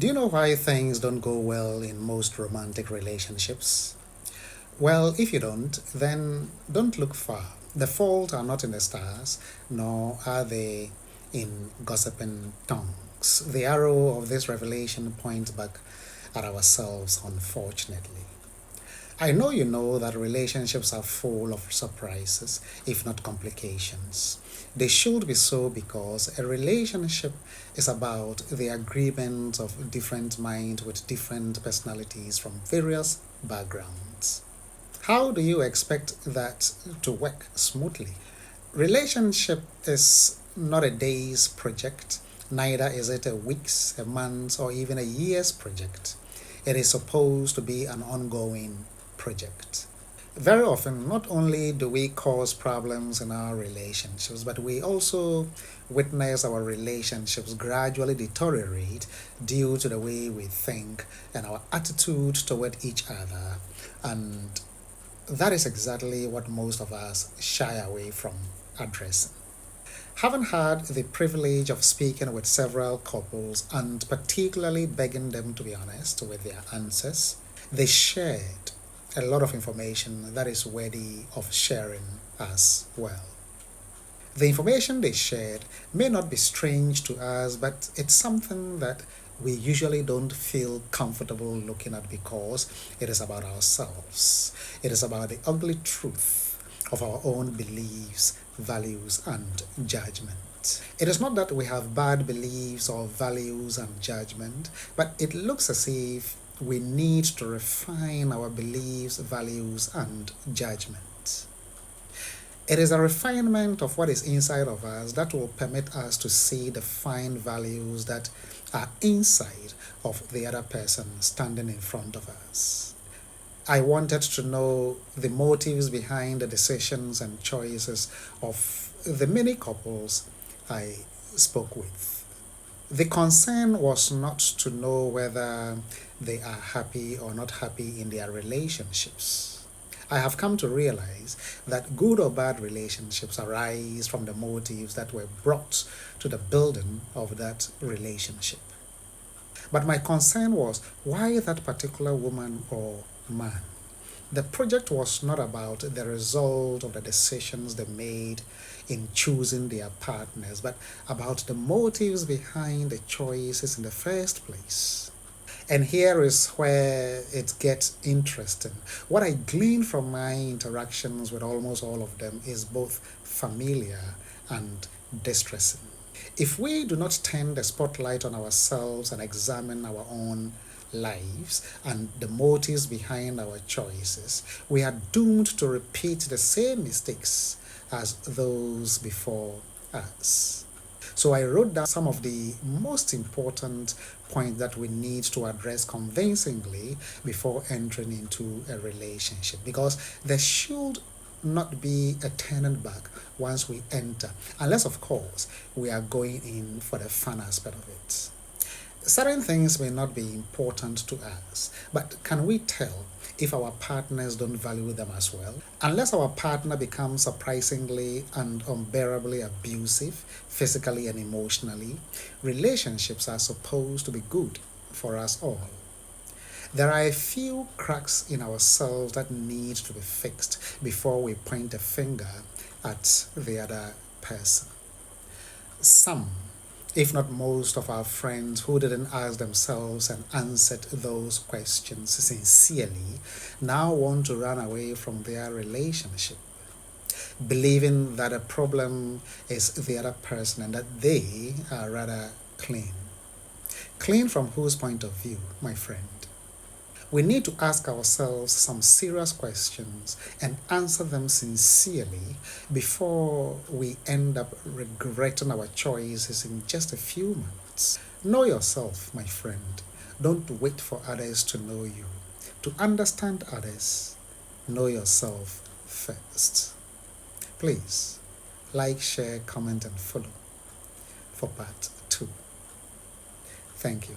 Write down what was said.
Do you know why things don't go well in most romantic relationships? Well, if you don't, then don't look far. The fault are not in the stars, nor are they in gossiping tongues. The arrow of this revelation points back at ourselves, unfortunately. I know that relationships are full of surprises, if not complications. They should be so because a relationship is about the agreement of different minds with different personalities from various backgrounds. How do you expect that to work smoothly? Relationship is not a day's project, neither is it a week's, a month's, or even a year's project. It is supposed to be an ongoing project. Very often, not only do we cause problems in our relationships, but we also witness our relationships gradually deteriorate due to the way we think and our attitude toward each other. And that is exactly what most of us shy away from addressing. Having had the privilege of speaking with several couples and particularly begging them to be honest with their answers, they shared a lot of information that is worthy of sharing as well. The information they shared may not be strange to us, but it's something that we usually don't feel comfortable looking at because it is about ourselves. It is about the ugly truth of our own beliefs, values, and judgment. It is not that we have bad beliefs or values and judgment, but it looks as if we need to refine our beliefs, values, and judgment. It is a refinement of what is inside of us that will permit us to see the fine values that are inside of the other person standing in front of us. I wanted to know the motives behind the decisions and choices of the many couples I spoke with. The concern was not to know whether they are happy or not happy in their relationships. I have come to realize that good or bad relationships arise from the motives that were brought to the building of that relationship. But my concern was why that particular woman or man. The project was not about the result of the decisions they made in choosing their partners, but about the motives behind the choices in the first place. And here is where it gets interesting. What I glean from my interactions with almost all of them is both familiar and distressing. If we do not turn the spotlight on ourselves and examine our own lives and the motives behind our choices, we are doomed to repeat the same mistakes as those before us. So I wrote down some of the most important points that we need to address convincingly before entering into a relationship, because there should not be a turning back once we enter, unless of course we are going in for the fun aspect of it. Certain things may not be important to us, but can we tell if our partners don't value them as well? Unless our partner becomes surprisingly and unbearably abusive, physically and emotionally, relationships are supposed to be good for us all. There are a few cracks in ourselves that need to be fixed before we point a finger at the other person. Some, if not most, of our friends who didn't ask themselves and answered those questions sincerely now want to run away from their relationship, believing that a problem is the other person and that they are rather clean. Clean from whose point of view, my friend? We need to ask ourselves some serious questions and answer them sincerely before we end up regretting our choices in just a few months. Know yourself, my friend. Don't wait for others to know you. To understand others, know yourself first. Please like, share, comment, and follow for part 2. Thank you.